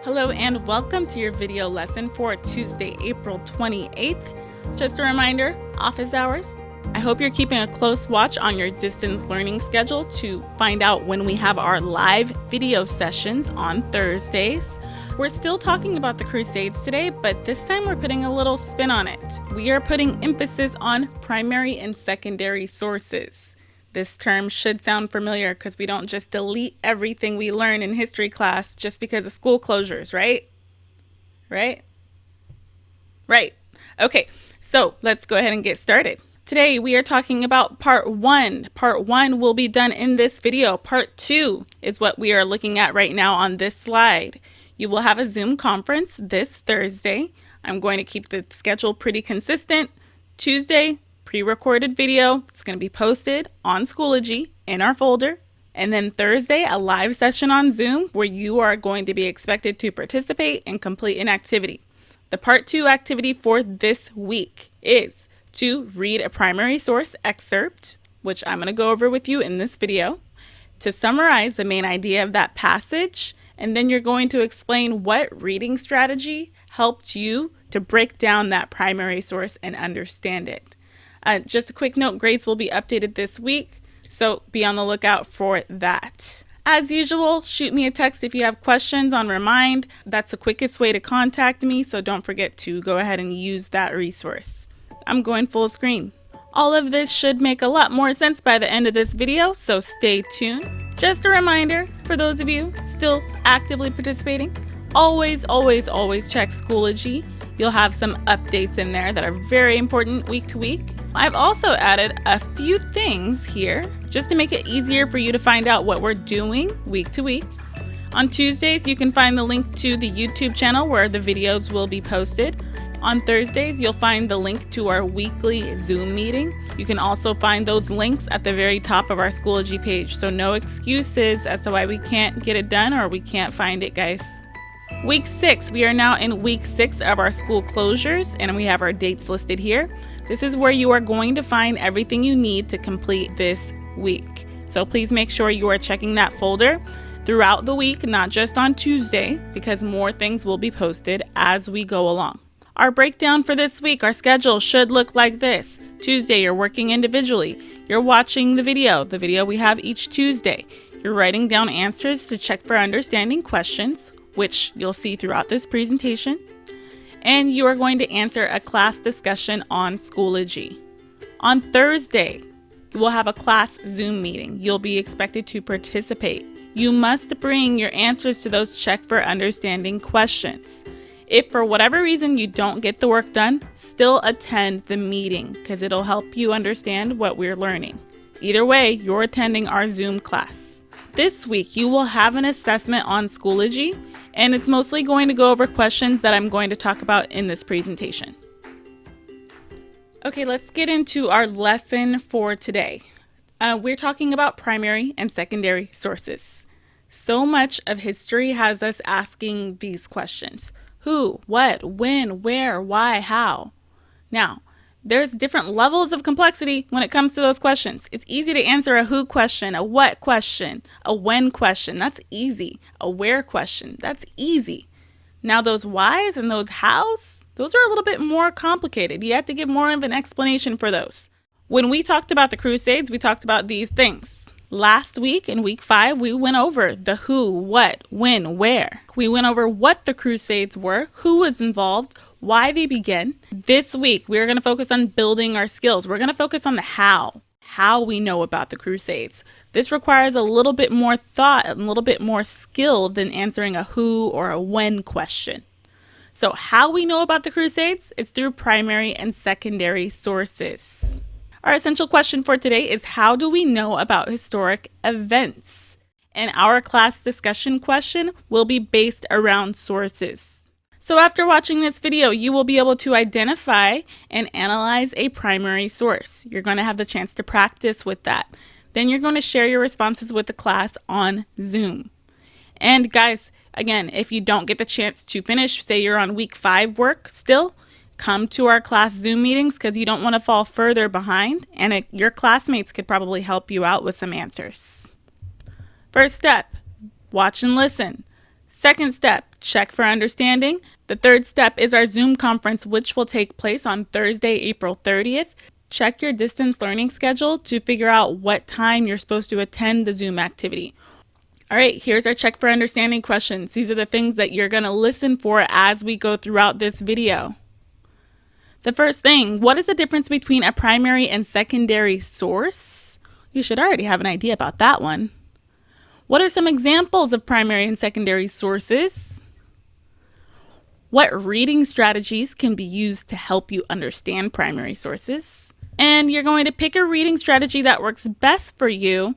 Hello and welcome to your video lesson for Tuesday, April 28th. Just a reminder, office hours. I hope you're keeping a close watch on your distance learning schedule to find out when we have our live video sessions on Thursdays. We're still talking about the Crusades today, but this time we're putting a little spin on it. We are putting emphasis on primary and secondary sources. This term should sound familiar because we don't just delete everything we learn in history class just because of school closures, right? Right? Okay, so let's go ahead and get started. Today we are talking about part 1. Part 1 will be done in this video. Part 2 is what we are looking at right now on this slide. You will have a Zoom conference this Thursday. I'm going to keep the schedule pretty consistent. Tuesday, pre-recorded video. It's going to be posted on Schoology in our folder. And then Thursday, a live session on Zoom where you are going to be expected to participate and complete an activity. The part 2 activity for this week is to read a primary source excerpt, which I'm going to go over with you in this video, to summarize the main idea of that passage, and then you're going to explain what reading strategy helped you to break down that primary source and understand it. Just a quick note, grades will be updated this week, so be on the lookout for that. As usual, shoot me a text if you have questions on Remind. That's the quickest way to contact me, so don't forget to go ahead and use that resource. I'm going full screen. All of this should make a lot more sense by the end of this video, so stay tuned. Just a reminder, for those of you still actively participating, always check Schoology. You'll have some updates in there that are very important week to week. I've also added a few things here just to make it easier for you to find out what we're doing week to week. On Tuesdays, you can find the link to the YouTube channel where the videos will be posted. On Thursdays, you'll find the link to our weekly Zoom meeting. You can also find those links at the very top of our Schoology page, so no excuses as to why we can't get it done or we can't find it, guys. Week 6, we are now in week 6 of our school closures, and we have our dates listed here. This is where you are going to find everything you need to complete this week. So please make sure you are checking that folder throughout the week, not just on Tuesday, because more things will be posted as we go along. Our breakdown for this week, our schedule should look like this. Tuesday, you're working individually. You're watching the video we have each Tuesday. You're writing down answers to check for understanding questions, which you'll see throughout this presentation. And you are going to answer a class discussion on Schoology. On Thursday, you will have a class Zoom meeting. You'll be expected to participate. You must bring your answers to those check for understanding questions. If for whatever reason you don't get the work done, still attend the meeting because it'll help you understand what we're learning. Either way, you're attending our Zoom class. This week, you will have an assessment on Schoology, and it's mostly going to go over questions that I'm going to talk about in this presentation. Okay, let's get into our lesson for today. We're talking about primary and secondary sources. So much of history has us asking these questions. Who, what, when, where, why, how? Now, there's different levels of complexity when it comes to those questions. It's easy to answer a who question, a what question, a when question. That's easy. A where question. That's easy. Now those whys and those hows, those are a little bit more complicated. You have to give more of an explanation for those. When we talked about the Crusades, we talked about these things. Last week in week 5, we went over the who, what, when, where. We went over what the Crusades were, who was involved, why they began. This week, we're going to focus on building our skills. We're going to focus on the how we know about the Crusades. This requires a little bit more thought, a little bit more skill than answering a who or a when question. So how we know about the Crusades is through primary and secondary sources. Our essential question for today is, how do we know about historic events? And our class discussion question will be based around sources. So after watching this video, you will be able to identify and analyze a primary source. You're going to have the chance to practice with that. Then you're going to share your responses with the class on Zoom. And guys, again, if you don't get the chance to finish, say you're on week 5 work still, come to our class Zoom meetings because you don't want to fall further behind, and your classmates could probably help you out with some answers. First step, watch and listen. Second step, check for understanding. The third step is our Zoom conference, which will take place on Thursday, April 30th. Check your distance learning schedule to figure out what time you're supposed to attend the Zoom activity. All right, here's our check for understanding questions. These are the things that you're going to listen for as we go throughout this video. The first thing, what is the difference between a primary and secondary source? You should already have an idea about that one. What are some examples of primary and secondary sources? What reading strategies can be used to help you understand primary sources? And you're going to pick a reading strategy that works best for you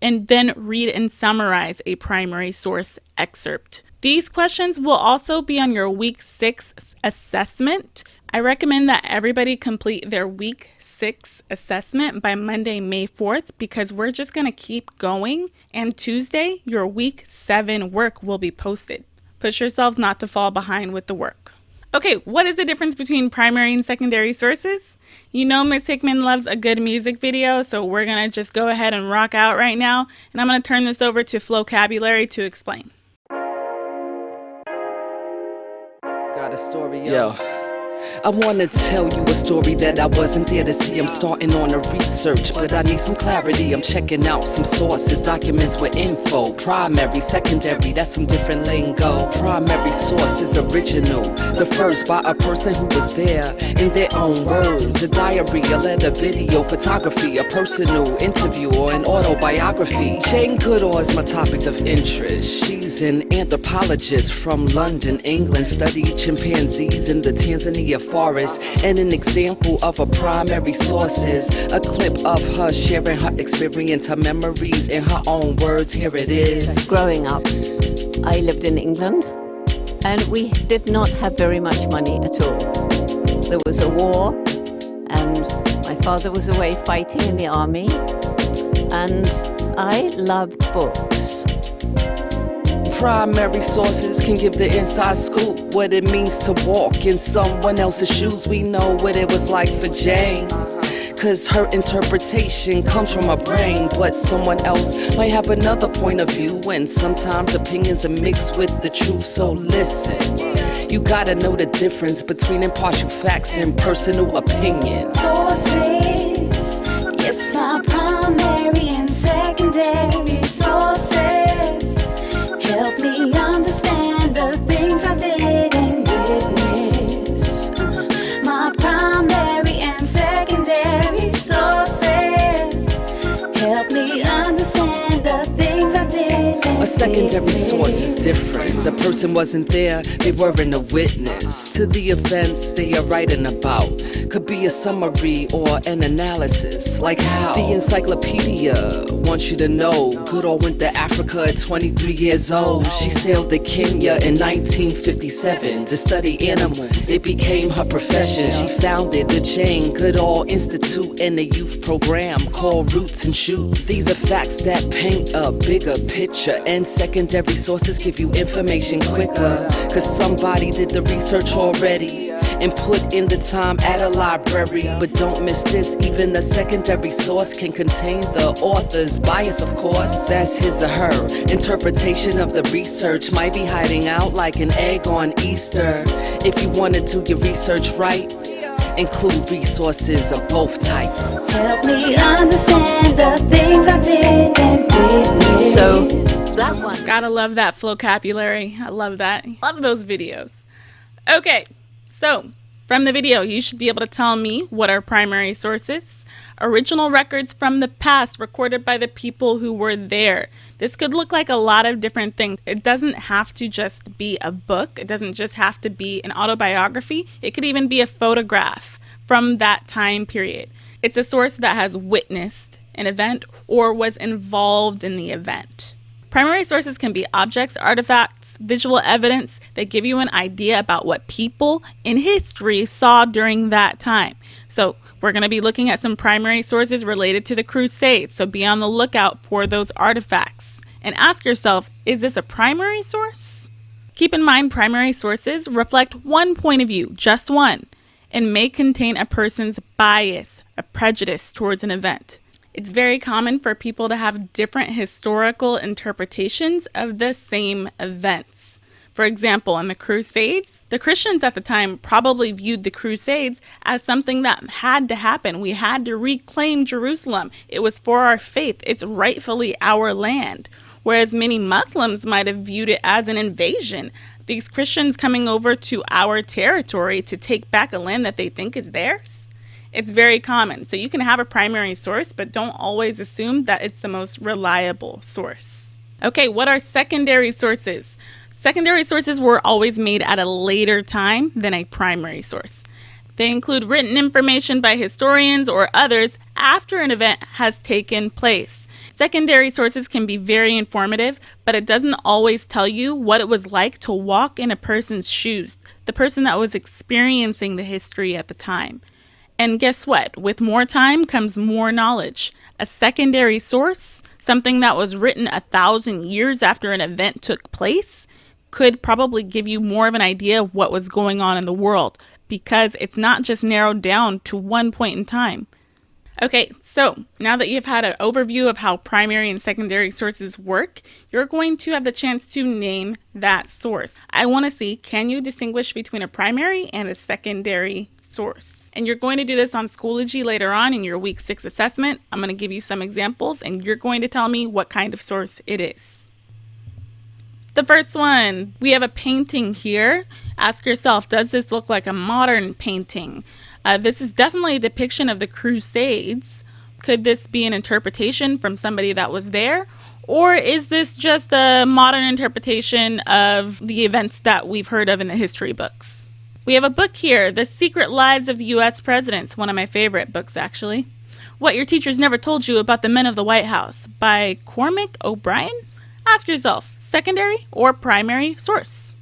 and then read and summarize a primary source excerpt. These questions will also be on your week 6 assessment. I recommend that everybody complete their week 6 assessment by Monday, May 4th, because we're just going to keep going. And Tuesday, your week 7 work will be posted. Push yourselves not to fall behind with the work. Okay, what is the difference between primary and secondary sources? You know Miss Hickman loves a good music video, so we're going to just go ahead and rock out right now. And I'm going to turn this over to Flocabulary to explain. Got a story, yo. I wanna tell you a story that I wasn't there to see. I'm starting on a research, but I need some clarity. I'm checking out some sources, documents with info. Primary, secondary, that's some different lingo. Primary source is original, the first by a person who was there in their own words. A diary, a letter, video, photography, a personal interview, or an autobiography. Jane Goodall is my topic of interest. She's an anthropologist from London, England. Studied chimpanzees in the Tanzania forest, and an example of a primary source is a clip of her sharing her experience, her memories in her own words. Here it is. Growing up, I lived in England, and we did not have very much money at all. There was a war, and my father was away fighting in the army, and I loved books. Primary sources can give the inside scoop, what it means to walk in someone else's shoes. We know what it was like for Jane, cause her interpretation comes from her brain, but someone else might have another point of view, and sometimes opinions are mixed with the truth. So listen, you gotta know the difference between impartial facts and personal opinion. Sources, yes, my primary and secondary sources help me understand the things I didn't witness. My primary and secondary sources help me understand the things I didn't witness. A secondary source is different. The person wasn't there, they weren't a witness to the events they are writing about. Could be a summary or an analysis, like how the encyclopedia wants you to know Goodall went to Africa at 23 years old. She sailed to Kenya in 1957 to study animals. It became her profession. She founded the Jane Goodall Institute and a youth program called Roots and Shoots. These are facts that paint a bigger picture, and secondary sources give you information quicker, cause somebody did the research already and put in the time at a library. But don't miss this, even a secondary source can contain the author's bias, of course. That's his or her interpretation of the research, might be hiding out like an egg on Easter. If you want to do your research right, include resources of both types. Help me understand the things I didn't witness. So that one. Gotta love that vocabulary. I love that. Love those videos. Okay, so from the video, you should be able to tell me what are primary sources. Original records from the past recorded by the people who were there. This could look like a lot of different things. It doesn't have to just be a book. It doesn't just have to be an autobiography. It could even be a photograph from that time period. It's a source that has witnessed an event or was involved in the event. Primary sources can be objects, artifacts, visual evidence that give you an idea about what people in history saw during that time. So we're going to be looking at some primary sources related to the Crusades. So be on the lookout for those artifacts and ask yourself, is this a primary source? Keep in mind, primary sources reflect one point of view, just one, and may contain a person's bias, a prejudice towards an event. It's very common for people to have different historical interpretations of the same events. For example, in the Crusades, the Christians at the time probably viewed the Crusades as something that had to happen. We had to reclaim Jerusalem. It was for our faith. It's rightfully our land. Whereas many Muslims might have viewed it as an invasion. These Christians coming over to our territory to take back a land that they think is theirs. It's very common. So you can have a primary source, but don't always assume that it's the most reliable source. Okay, what are secondary sources? Secondary sources were always made at a later time than a primary source. They include written information by historians or others after an event has taken place. Secondary sources can be very informative, but it doesn't always tell you what it was like to walk in a person's shoes, the person that was experiencing the history at the time. And guess what? With more time comes more knowledge. A secondary source, something that was written 1,000 years after an event took place, could probably give you more of an idea of what was going on in the world, because it's not just narrowed down to one point in time. Okay, so now that you've had an overview of how primary and secondary sources work, you're going to have the chance to name that source. I want to see, can you distinguish between a primary and a secondary source? And you're going to do this on Schoology later on in your week 6 assessment. I'm going to give you some examples and you're going to tell me what kind of source it is. The first one, we have a painting here. Ask yourself, does this look like a modern painting? This is definitely a depiction of the Crusades. Could this be an interpretation from somebody that was there? Or is this just a modern interpretation of the events that we've heard of in the history books? We have a book here, The Secret Lives of the U.S. Presidents, one of my favorite books actually. What Your Teachers Never Told You About the Men of the White House by Cormac O'Brien? Ask yourself, secondary or primary source?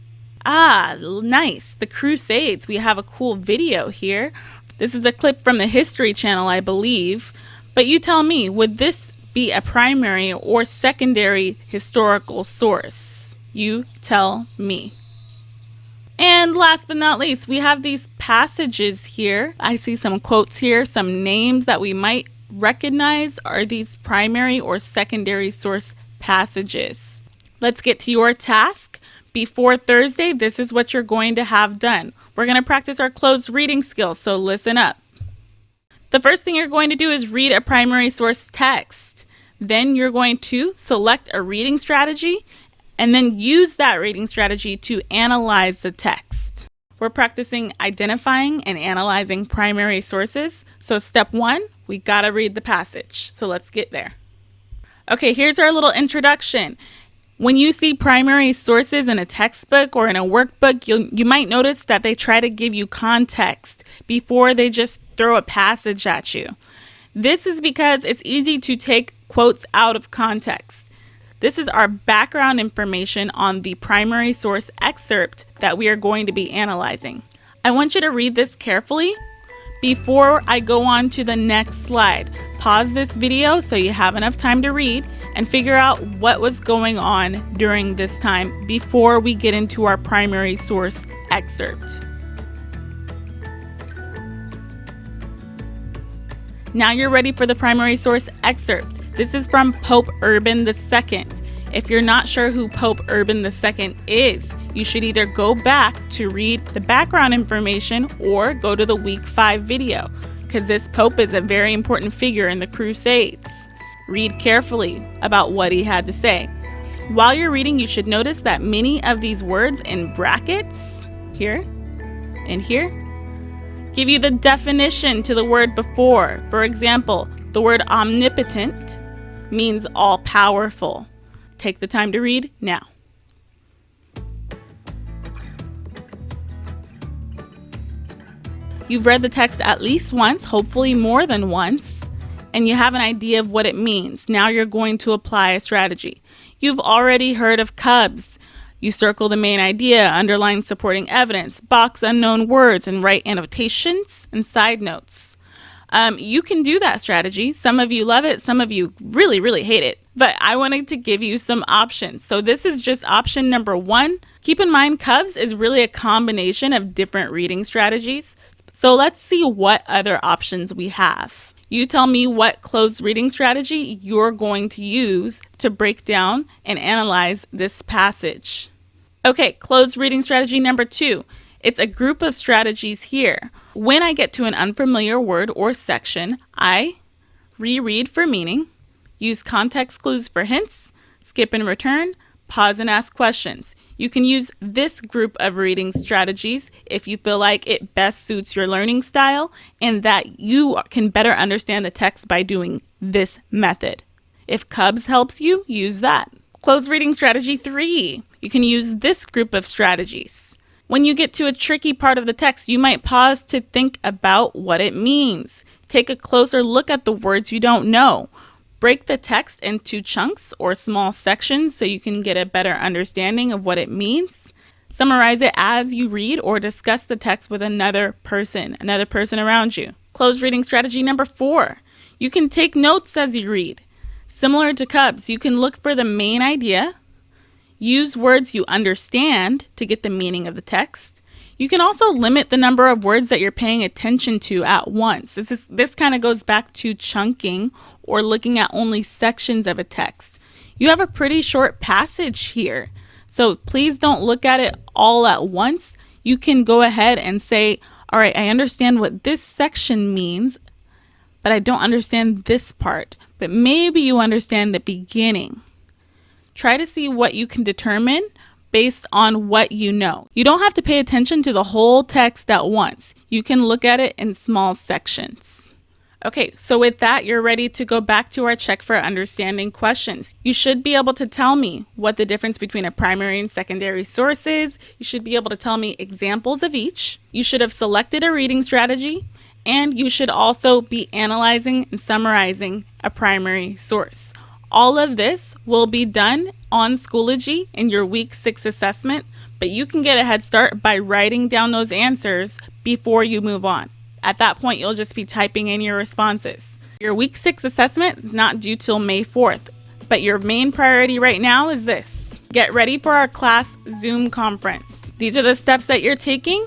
Ah, nice. The Crusades. We have a cool video here. This is a clip from the History Channel, I believe. But you tell me, would this be a primary or secondary historical source? You tell me. And last but not least, we have these passages here. I see some quotes here, some names that we might recognize. Are these primary or secondary source passages? Let's get to your task. Before Thursday, this is what you're going to have done. We're going to practice our closed reading skills, so listen up. The first thing you're going to do is read a primary source text. Then you're going to select a reading strategy and then use that reading strategy to analyze the text. We're practicing identifying and analyzing primary sources. So step 1, we got to read the passage. So let's get there. Okay, here's our little introduction. When you see primary sources in a textbook or in a workbook, you might notice that they try to give you context before they just throw a passage at you. This is because it's easy to take quotes out of context. This is our background information on the primary source excerpt that we are going to be analyzing. I want you to read this carefully before I go on to the next slide. Pause this video so you have enough time to read and figure out what was going on during this time before we get into our primary source excerpt. Now you're ready for the primary source excerpt. This is from Pope Urban II. If you're not sure who Pope Urban II is, you should either go back to read the background information or go to the week 5 video, because this Pope is a very important figure in the Crusades. Read carefully about what he had to say. While you're reading, you should notice that many of these words in brackets, here and here, give you the definition to the word before. For example, the word omnipotent means all-powerful. Take the time to read now. You've read the text at least once, hopefully more than once, and you have an idea of what it means. Now you're going to apply a strategy. You've already heard of cubs. You circle the main idea, underline supporting evidence, box unknown words, and write annotations and side notes. You can do that strategy. Some of you love it. Some of you really, really hate it. But I wanted to give you some options. So this is just option number 1. Keep in mind, cubs is really a combination of different reading strategies. So let's see what other options we have. You tell me what closed reading strategy you're going to use to break down and analyze this passage. Okay, closed reading strategy number 2. It's a group of strategies here. When I get to an unfamiliar word or section, I reread for meaning, use context clues for hints, skip and return, pause and ask questions. You can use this group of reading strategies if you feel like it best suits your learning style and that you can better understand the text by doing this method. If Cubs helps you, use that. Closed reading strategy 3. You can use this group of strategies. When you get to a tricky part of the text, you might pause to think about what it means. Take a closer look at the words you don't know. Break the text into chunks or small sections so you can get a better understanding of what it means. Summarize it as you read or discuss the text with another person around you. Closed reading strategy number 4. You can take notes as you read. Similar to Cubs, you can look for the main idea, use words you understand to get the meaning of the text. You can also limit the number of words that you're paying attention to at once. This kind of goes back to chunking or looking at only sections of a text. You have a pretty short passage here, so please don't look at it all at once. You can go ahead and say, all right, I understand what this section means, but I don't understand this part. But maybe you understand the beginning. Try to see what you can determine based on what you know. You don't have to pay attention to the whole text at once. You can look at it in small sections. Okay, so with that, you're ready to go back to our check for understanding questions. You should be able to tell me what the difference between a primary and secondary source is. You should be able to tell me examples of each. You should have selected a reading strategy, and you should also be analyzing and summarizing a primary source. All of this will be done on Schoology in your week 6 assessment, but you can get a head start by writing down those answers before you move on. At that point, you'll just be typing in your responses. Your week 6 assessment is not due till May 4th, but your main priority right now is this. Get ready for our class Zoom conference. These are the steps that you're taking.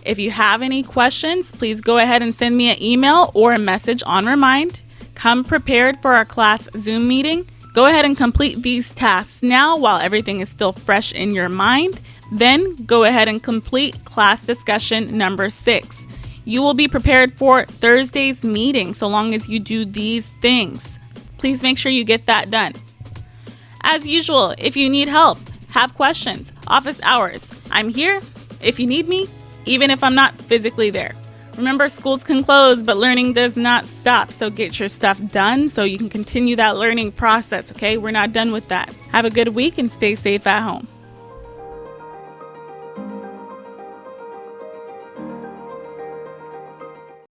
If you have any questions, please go ahead and send me an email or a message on Remind. Come prepared for our class Zoom meeting. Go ahead and complete these tasks now while everything is still fresh in your mind. Then go ahead and complete class discussion number 6. You will be prepared for Thursday's meeting so long as you do these things. Please make sure you get that done. As usual, if you need help, have questions, office hours, I'm here if you need me, even if I'm not physically there. Remember, schools can close, but learning does not stop. So get your stuff done so you can continue that learning process, okay? We're not done with that. Have a good week and stay safe at home.